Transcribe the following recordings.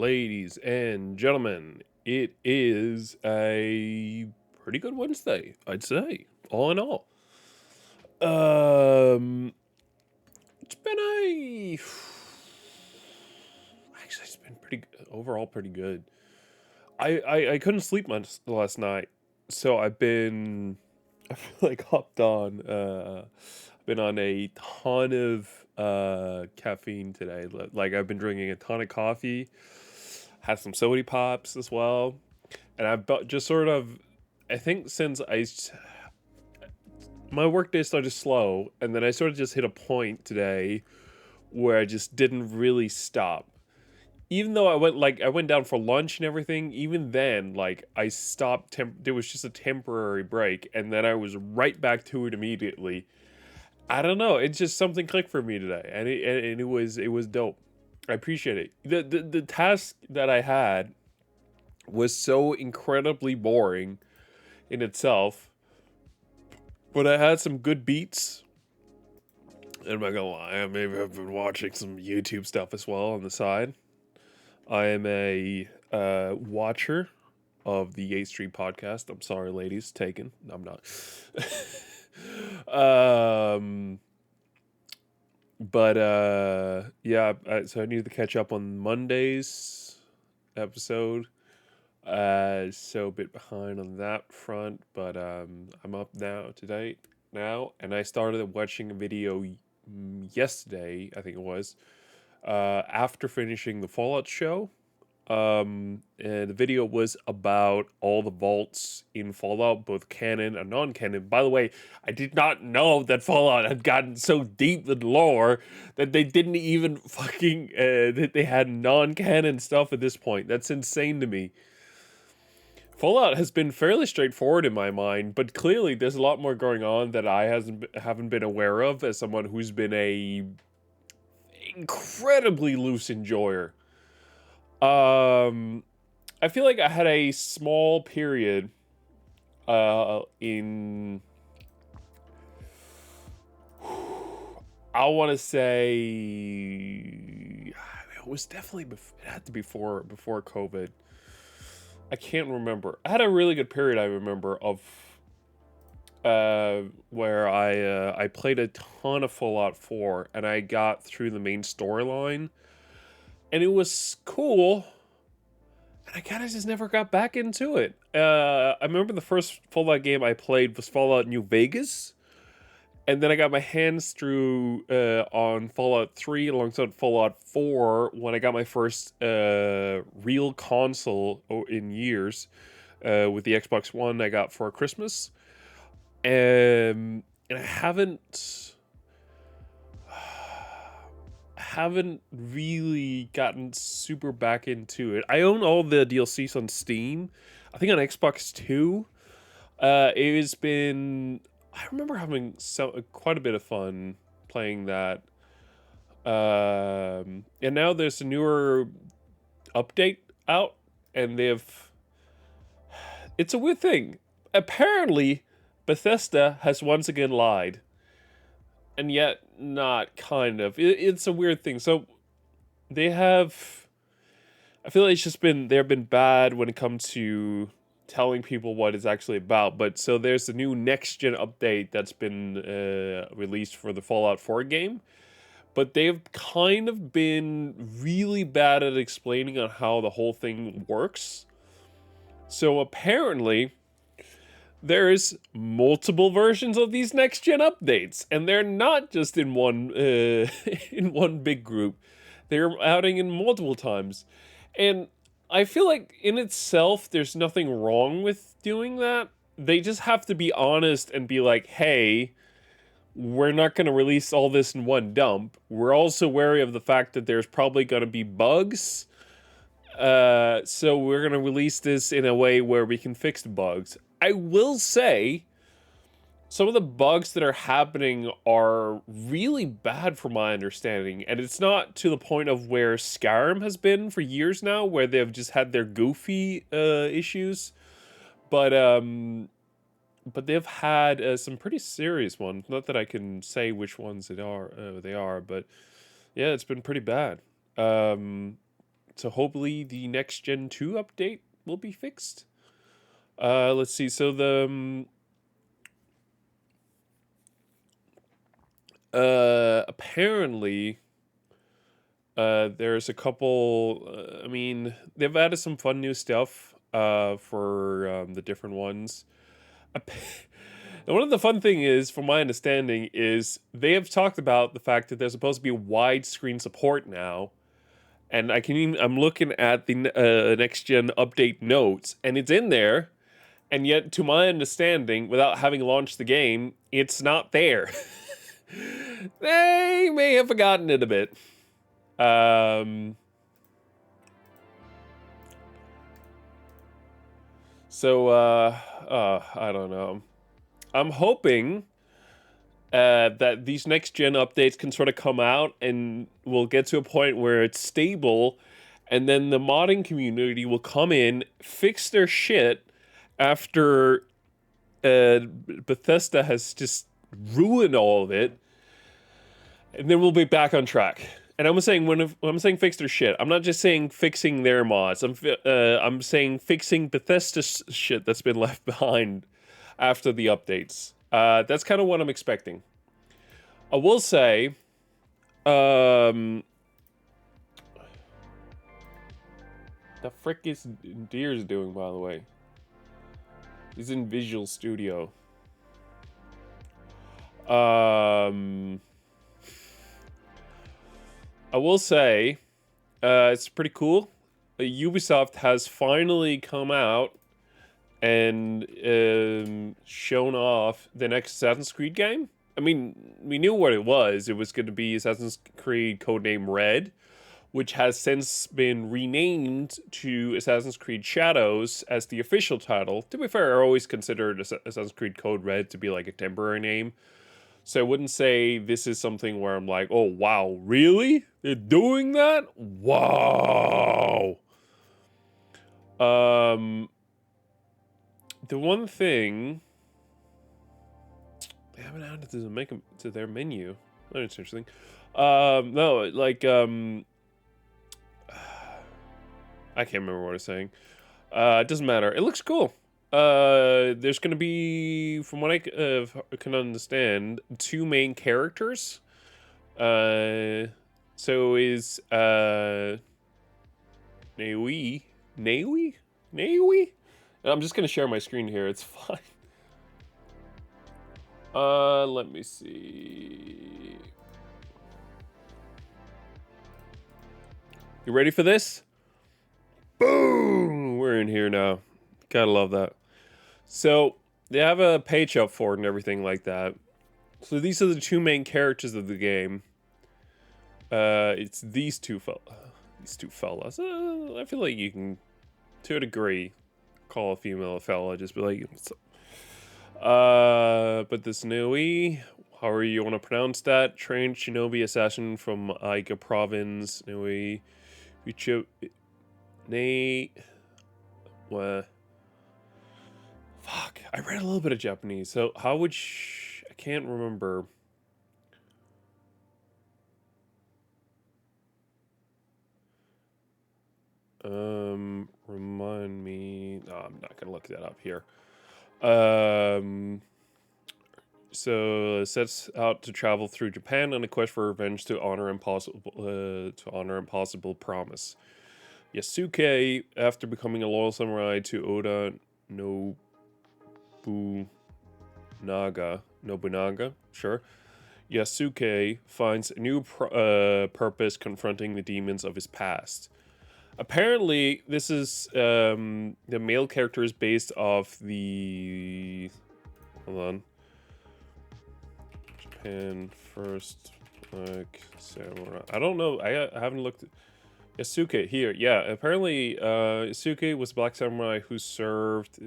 ladies and gentlemen. It is a pretty good Wednesday, I'd say, all in all. Um, it's been a actually, it's been overall pretty good. I couldn't sleep much last night, so I feel like hopped on. I've been on a ton of caffeine today. Like I've been drinking a ton of coffee, had some soda pops as well, and just sort of, I think since my workday started slow, and then I sort of just hit a point today where I just didn't really stop. Even though I went down for lunch and everything, even then, like, I stopped. There was just a temporary break, and then I was right back to it immediately. I don't know. It's just something clicked for me today, and it was dope. I appreciate it. The task that I had was so incredibly boring in itself, but I had some good beats. And I'm not gonna lie, maybe I've been watching some YouTube stuff as well on the side. I am a watcher of the 8th Street podcast. I'm sorry, ladies, taken. I'm not. um, but yeah. So I needed to catch up on Monday's episode. So a bit behind on that front, but I'm up now to date now, and I started watching a video yesterday, I think it was, after finishing the Fallout show. And the video was about all the vaults in Fallout, both canon and non-canon. By the way, I did not know that Fallout had gotten so deep with lore that they didn't even fucking that they had non-canon stuff at this point. That's insane to me. Fallout has been fairly straightforward in my mind, but clearly there's a lot more going on that haven't been aware of as someone who's been a incredibly loose enjoyer. I feel like I had a small period in I want to say it was definitely it had to be before COVID. I can't remember. I had a really good period I remember of where I played a ton of Fallout 4 and I got through the main storyline and it was cool. And I kind of just never got back into it. I remember the first Fallout game I played was Fallout New Vegas. And then I got my hands through on Fallout 3 alongside Fallout 4 when I got my first real console in years with the Xbox One I got for Christmas. And I haven't really gotten super back into it. I own all the DLCs on Steam. I think on Xbox 2. It has been. I remember having quite a bit of fun playing that. And now there's a newer update out, and it's a weird thing. Apparently, Bethesda has once again lied. And yet not kind of. It's a weird thing. So they have I feel like they've been bad when it comes to telling people what it's actually about. But so there's a new next gen update that's been released for the Fallout 4 game. But they've kind of been really bad at explaining on how the whole thing works. So apparently there's multiple versions of these next gen updates, and they're not just in one in one big group. They're outing in multiple times, and I feel like in itself there's nothing wrong with doing that. They just have to be honest and be like, "Hey, we're not going to release all this in one dump. We're also wary of the fact that there's probably going to be bugs." So we're going to release this in a way where we can fix the bugs. I will say some of the bugs that are happening are really bad from my understanding. And it's not to the point of where Skyrim has been for years now, where they've just had their goofy issues. But they've had some pretty serious ones. Not that I can say which ones they are, but yeah, it's been pretty bad. So hopefully the next Gen 2 update will be fixed. Let's see. So apparently there's a couple. I mean, they've added some fun new stuff for the different ones. And one of the fun thing is, from my understanding, is they have talked about the fact that there's supposed to be widescreen support now, and I'm looking at the next gen update notes, and it's in there, and yet, to my understanding, without having launched the game, it's not there. They may have forgotten it a bit. So, I don't know. I'm hoping that these next gen updates can sort of come out and we'll get to a point where it's stable, and then the modding community will come in, fix their shit after Bethesda has just ruined all of it, and then we'll be back on track. And I'm saying when I'm saying fix their shit, I'm not just saying fixing their mods. I'm saying fixing Bethesda's shit that's been left behind after the updates. That's kind of what I'm expecting. I will say, the frick is Deers doing, by the way? He's in Visual Studio. I will say, it's pretty cool. Ubisoft has finally come out and shown off the next Assassin's Creed game. I mean, we knew what it was. It was going to be Assassin's Creed Codename Red, which has since been renamed to Assassin's Creed Shadows as the official title. To be fair, I always considered Assassin's Creed Code Red to be like a temporary name. So I wouldn't say this is something where I'm like, oh, wow, really? They're doing that? Wow. The one thing they haven't added to their menu. That's interesting. No, like, I can't remember what I was saying. It doesn't matter. It looks cool. There's gonna be, from what I can understand, two main characters. So is Naoe? I'm just gonna share my screen here. It's fine. Let me see. You ready for this? Boom! We're in here now. Gotta love that. So, they have a page up for it and everything like that. So these are the two main characters of the game. It's these two fellas. I feel like you can, to a degree, call a female a fella. Just be like, but this Naoe, however you want to pronounce that, trained shinobi assassin from Aiga province. Naoe, what? Fuck, I read a little bit of Japanese, so how would I can't remember. Remind me. No, I'm not gonna look that up here. So sets out to travel through Japan on a quest for revenge to honor impossible promise. Yasuke, after becoming a loyal samurai to Oda Nobunaga, sure. Yasuke finds a new purpose confronting the demons of his past. Apparently, this is the male character is based off the. Hold on. Japan first like samurai. I don't know. I haven't looked. Yasuke here. Yeah, apparently Yasuke was a black samurai who served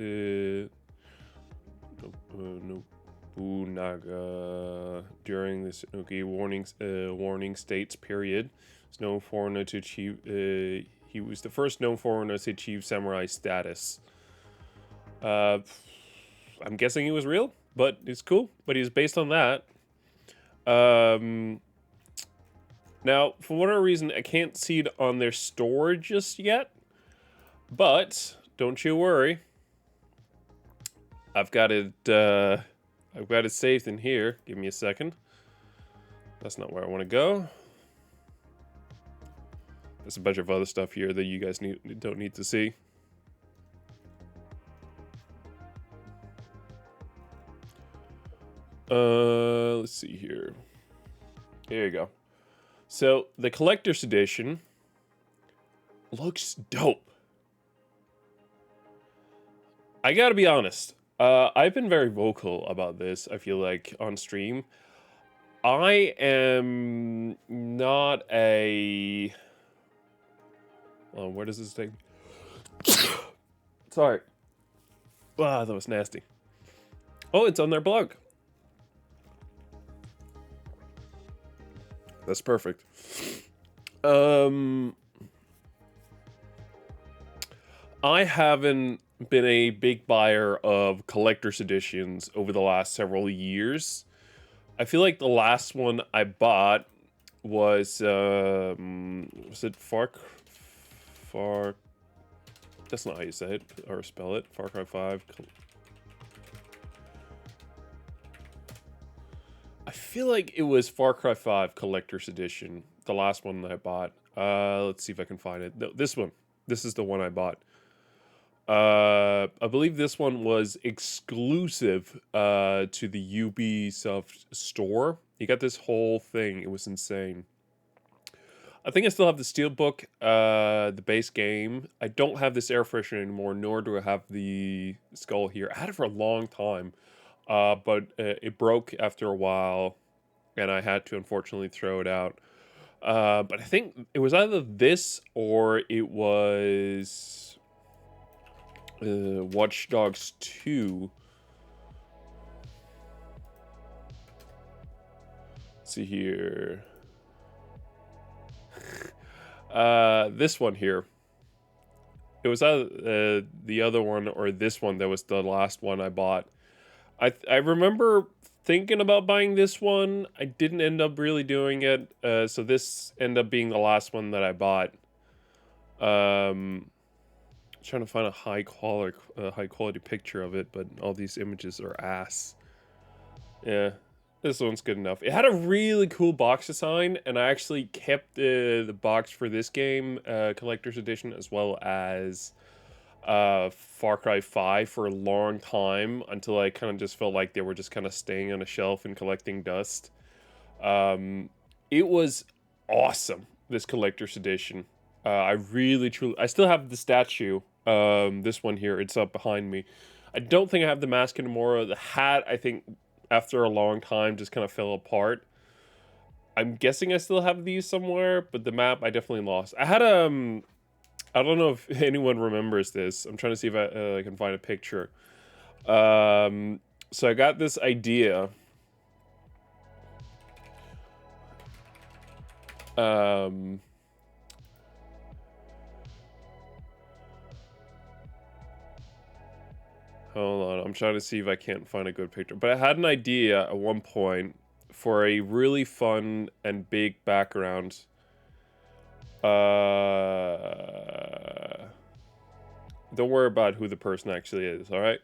Nobunaga during the Sanuki warning states period. He's known foreigner to achieve. He was the first known foreigner to achieve samurai status. I'm guessing he was real, but it's cool. But he's based on that. Now, for whatever reason, I can't see it on their store just yet, but don't you worry. I've got it saved in here. Give me a second. That's not where I want to go. There's a bunch of other stuff here that you guys don't need to see. Let's see here. Here you go. So the collector's edition looks dope. I gotta be honest. I've been very vocal about this, I feel like, on stream. I am not a... Oh, where does this take me? Sorry. Wow, that was nasty. Oh, it's on their blog. That's perfect. I haven't been a big buyer of collector's editions over the last several years. I feel like the last one I bought was it Far... That's not how you say it or spell it. Far Cry 5. I feel like it was Far Cry 5 Collector's Edition, the last one that I bought. Let's see if I can find it. No, this one. This is the one I bought. I believe this one was exclusive to the Ubisoft store. You got this whole thing. It was insane. I think I still have the Steelbook, the base game. I don't have this air freshener anymore, nor do I have the skull here. I had it for a long time. But it broke after a while, and I had to unfortunately throw it out. But I think it was either this or it was Watch Dogs 2. Let's see here. This one here. It was either the other one or this one that was the last one I bought. I remember thinking about buying this one. I didn't end up really doing it. So this ended up being the last one that I bought. Trying to find a high quality picture of it, but all these images are ass. Yeah, this one's good enough. It had a really cool box design, and I actually kept the box for this game, collector's edition, as well as Far Cry 5 for a long time, until I kind of just felt like they were just kind of staying on a shelf and collecting dust. It was awesome, this collector's edition. I really truly, I still have the statue, this one here, it's up behind me. I don't think I have the mask anymore. The hat, I think, after a long time, just kind of fell apart. I'm guessing I still have these somewhere, but the map I definitely lost. I had I don't know if anyone remembers this. I'm trying to see if I can find a picture. So I got this idea. Hold on, I'm trying to see if I can't find a good picture. But I had an idea at one point for a really fun and big background. Don't worry about who the person actually is, all right?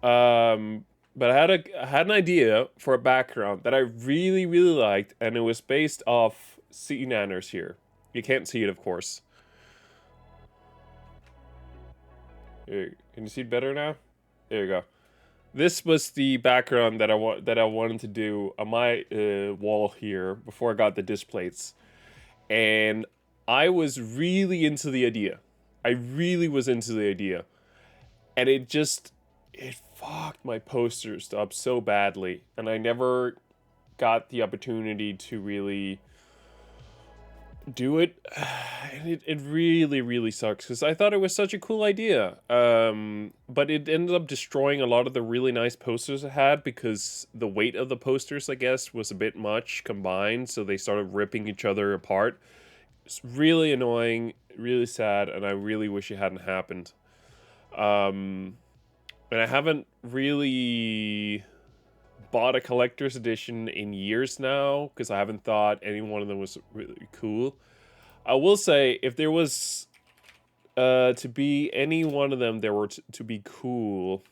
But I had an idea for a background that I really, really liked, and it was based off Sea Nanners here. You can't see it, of course. Here, can you see it better now? There you go. This was the background that I wanted to do on my wall here before I got the disc plates, and I was really into the idea. I really was into the idea, and it fucked my posters up so badly, and I never got the opportunity to really do it. And it really, really sucks, because I thought it was such a cool idea. But it ended up destroying a lot of the really nice posters I had, because the weight of the posters, I guess, was a bit much combined, so they started ripping each other apart. It's really annoying, really sad, and I really wish it hadn't happened. And I haven't really bought a collector's edition in years now because I haven't thought any one of them was really cool. I will say, if there was to be any one of them that were to be cool,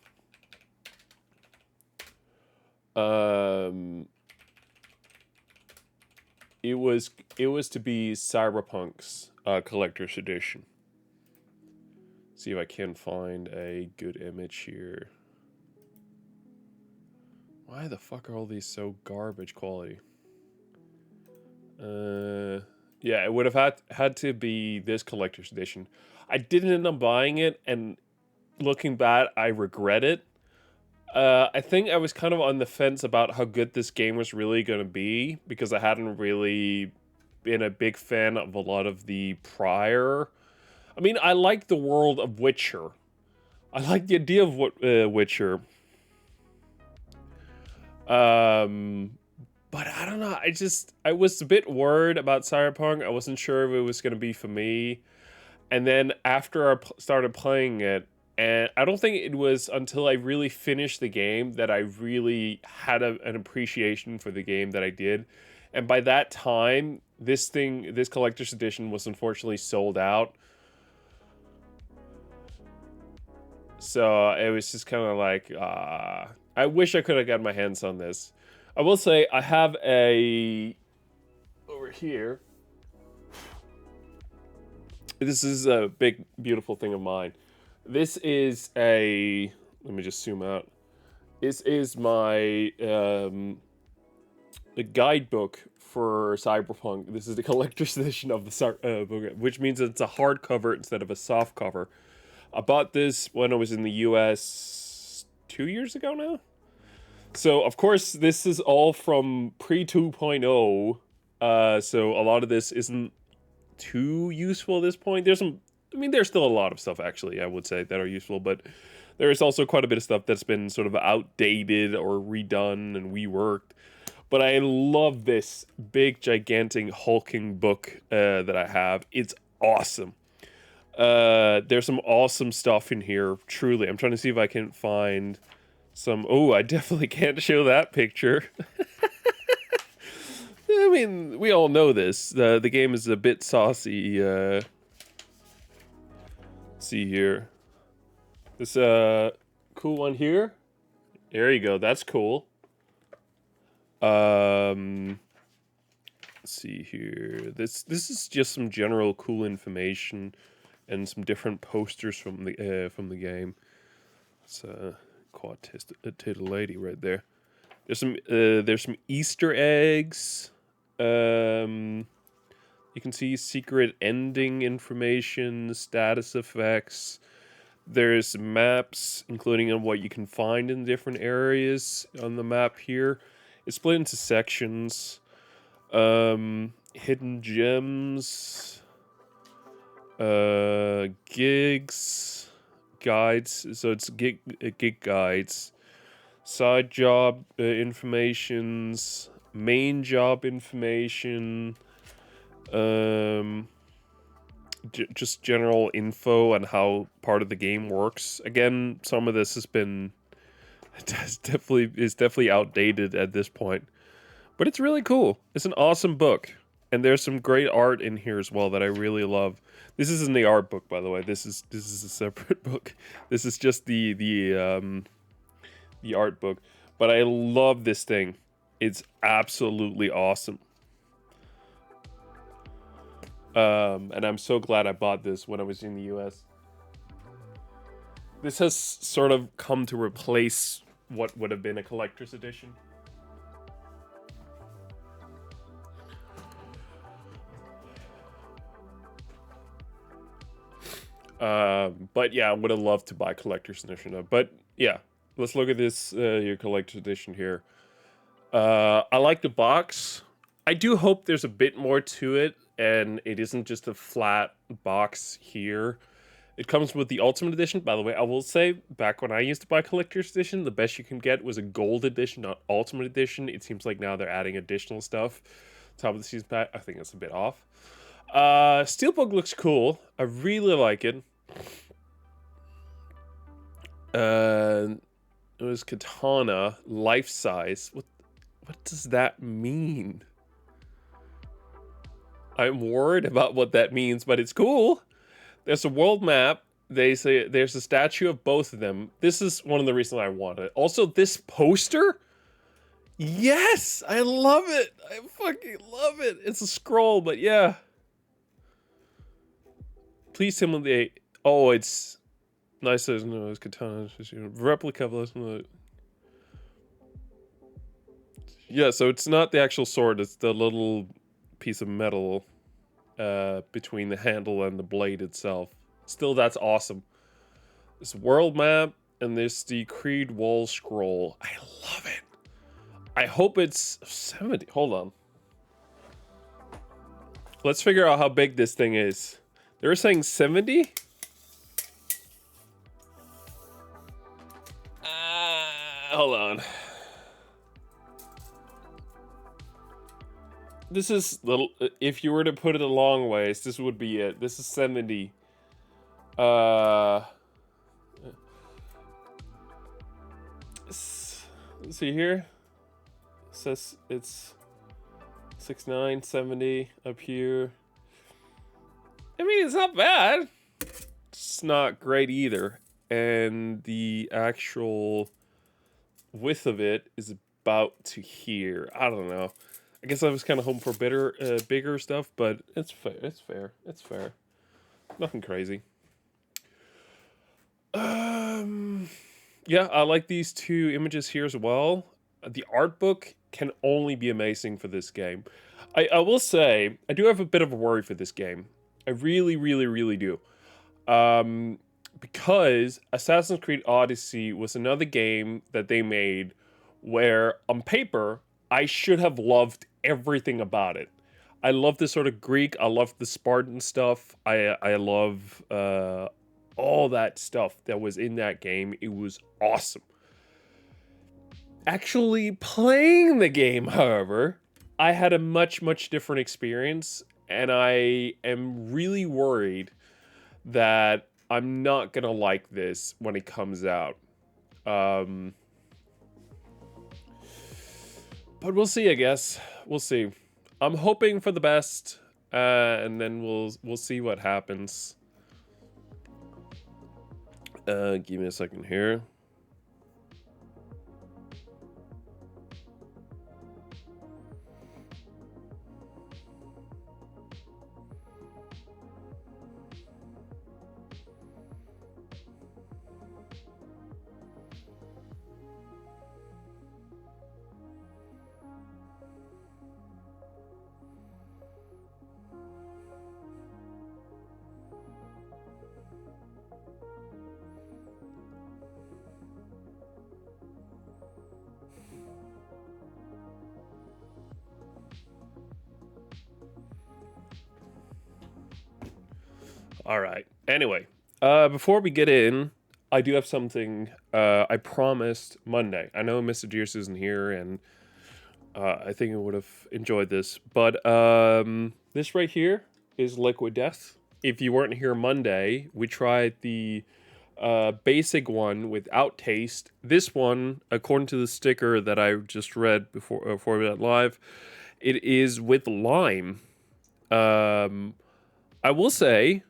it was to be Cyberpunk's collector's edition. See if I can find a good image here. Why the fuck are all these so garbage quality? Yeah, it would have had to be this collector's edition. I didn't end up buying it, and looking back, I regret it. I think I was kind of on the fence about how good this game was really going to be, because I hadn't really been a big fan of a lot of the prior. I mean, I like the world of Witcher. I like the idea of Witcher. But I don't know. I was a bit worried about Cyberpunk. I wasn't sure if it was going to be for me. And then after I started playing it, and I don't think it was until I really finished the game that I really had an appreciation for the game that I did. And by that time, this collector's edition was unfortunately sold out. So it was just kind of like, I wish I could have got my hands on this. I will say I have over here. This is a big, beautiful thing of mine. This is let me just zoom out. This is my the guidebook for Cyberpunk. This is the collector's edition of the book, which means it's a hardcover instead of a soft cover. I bought this when I was in the US 2 years ago now. So, of course, this is all from pre-2.0. So a lot of this isn't too useful at this point. There's still a lot of stuff, actually, I would say, that are useful, but there is also quite a bit of stuff that's been sort of outdated or redone and reworked. But I love this big, gigantic, hulking book that I have. It's awesome. There's some awesome stuff in here, truly. I'm trying to see if I can find some... Oh, I definitely can't show that picture. I mean, we all know this. The game is a bit saucy. See here. This cool one here. There you go. That's cool. Let's see here. This is just some general cool information and some different posters from the game. It's a quad-titted lady right there. There's some Easter eggs. You can see secret ending information, status effects. There's maps, including on what you can find in different areas on the map here. It's split into sections. Hidden gems. Gigs. Guides. So it's gig guides. Side job informations. Main job information. Just general info on how part of the game works. Again, some of this is definitely outdated at this point, but it's really cool. It's an awesome book, and there's some great art in here as well that I really love. This isn't the art book, by the way. This is a separate book. This is just the art book, but I love this thing. It's absolutely awesome. And I'm so glad I bought this when I was in the US. This has sort of come to replace what would have been a collector's edition. But yeah, I would have loved to buy collector's edition. But yeah, let's look at this, your collector's edition here. I like the box. I do hope there's a bit more to it, and it isn't just a flat box here. It comes with the Ultimate Edition. By the way, I will say, back when I used to buy Collector's Edition, the best you can get was a Gold Edition, not Ultimate Edition. It seems like now they're adding additional stuff. Top of the season pack, I think that's a bit off. Steelbook looks cool. I really like it. It was katana, life size. What does that mean? I'm worried about what that means, but it's cool. There's a world map. They say there's a statue of both of them. This is one of the reasons I want it. Also, this poster? Yes! I love it! I fucking love it! It's a scroll, but yeah. Please simulate. Oh, it's nice as no, it's katana. Replica of this. Yeah, so it's not the actual sword, it's the little piece of metal between the handle and the blade itself. Still, that's awesome. This world map and this the Creed wall scroll. I love it. I hope it's 70. Hold on. Let's figure out how big this thing is. They were saying 70? Hold on. This is little. If you were to put it a long ways, this would be it. This is 70. Let's see here. It says it's 69, 70 up here. I mean, it's not bad. It's not great either. And the actual width of it is about to here. I don't know. I guess I was kind of hoping for bigger stuff, but it's fair. It's fair. It's fair. Nothing crazy. Yeah, I like these two images here as well. The art book can only be amazing for this game. I will say, I do have a bit of a worry for this game. I really, really, really do. Because Assassin's Creed Odyssey was another game that they made where, on paper, I should have loved everything about it. I love the sort of Greek, I love the Spartan stuff, I love all that stuff that was in that game. It was awesome. Actually playing the game, however, I had a much, much different experience, and I am really worried that I'm not gonna like this when it comes out. But we'll see, I guess. We'll see. I'm hoping for the best, and then we'll see what happens. Give me a second here. All right. Anyway, before we get in, I do have something I promised Monday. I know Mr. Deers isn't here, and I think I would have enjoyed this. But this right here is Liquid Death. If you weren't here Monday, we tried the basic one without taste. This one, according to the sticker that I just read before we went live, it is with lime. I will say,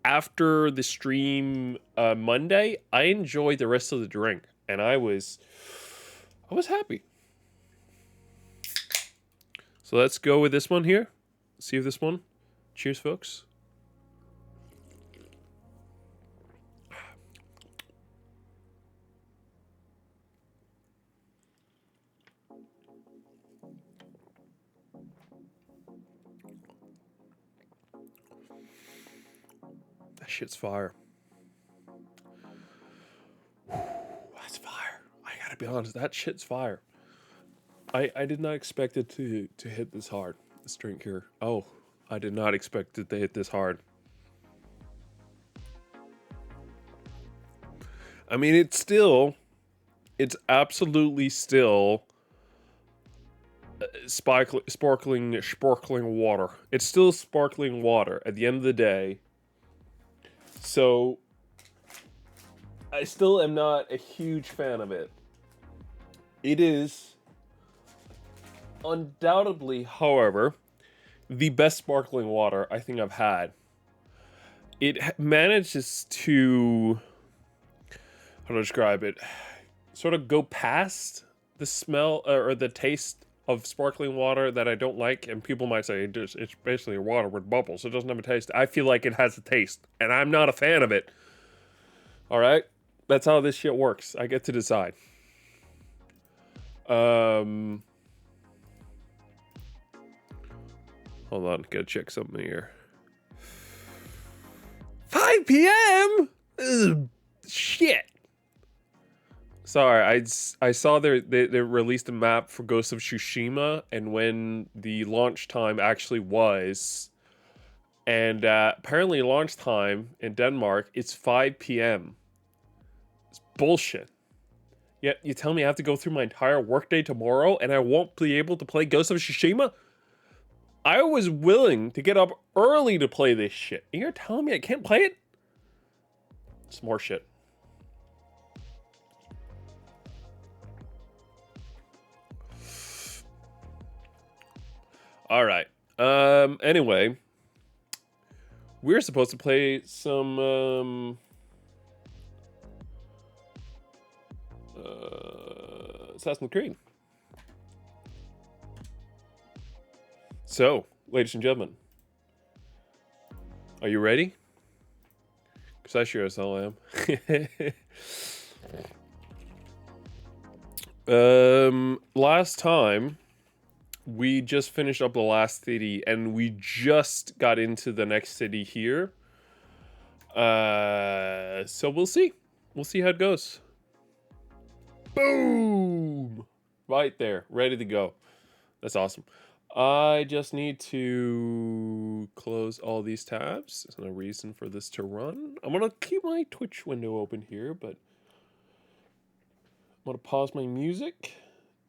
after the stream Monday, I enjoyed the rest of the drink, and I was happy. So let's go with this one here. See if this one. Cheers, folks. That shit's fire. That's fire. I gotta be honest, that shit's fire. I did not expect it to hit this hard. This drink here. Oh, I did not expect it to hit this hard. I mean, it's absolutely still sparkling water. It's still sparkling water at the end of the day. So, I still am not a huge fan of it. It is undoubtedly, however, the best sparkling water I think I've had. It manages to, how to describe it, sort of go past the smell or the taste of sparkling water that I don't like, and people might say it's basically water with bubbles. It doesn't have a taste. I feel like it has a taste, and I'm not a fan of it. All right, that's how this shit works. I get to decide. Hold on, gotta check something here. 5 p.m. Ugh, shit. Sorry, I saw they released a map for Ghost of Tsushima and when the launch time actually was. And apparently launch time in Denmark, it's 5 p.m. It's bullshit. Yet you tell me I have to go through my entire workday tomorrow and I won't be able to play Ghost of Tsushima? I was willing to get up early to play this shit. And you're telling me I can't play it? It's more shit. All right. Anyway, we're supposed to play some Assassin's Creed. So, ladies and gentlemen, are you ready? Because I sure as hell am. Last time we just finished up the last city and we just got into the next city here. So we'll see. We'll see how it goes. Boom! Right there, ready to go. That's awesome. I just need to close all these tabs. There's no reason for this to run. I'm gonna keep my Twitch window open here, but I'm gonna pause my music.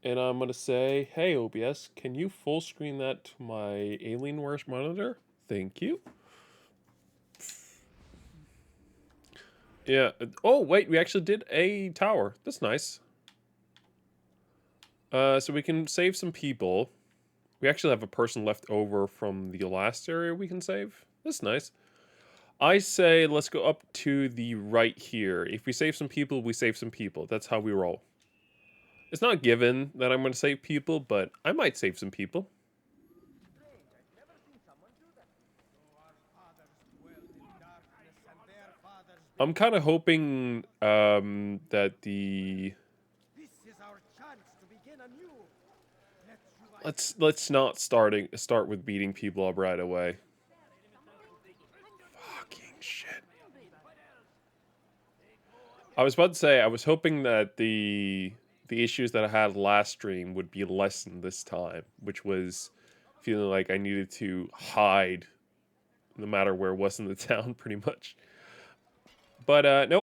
And I'm gonna say, hey OBS, can you full screen that to my Alienware monitor? Thank you. Yeah. Oh wait, we actually did a tower. That's nice. So we can save some people. We actually have a person left over from the last area we can save. That's nice. I say let's go up to the right here. If we save some people, we save some people. That's how we roll. It's not given that I'm going to save people, but I might save some people. I'm kind of hoping that the... Let's not start with beating people up right away. Fucking shit. I was about to say, I was hoping that the issues that I had last stream would be lessened this time, which was feeling like I needed to hide no matter where it was in the town, pretty much. But, nope.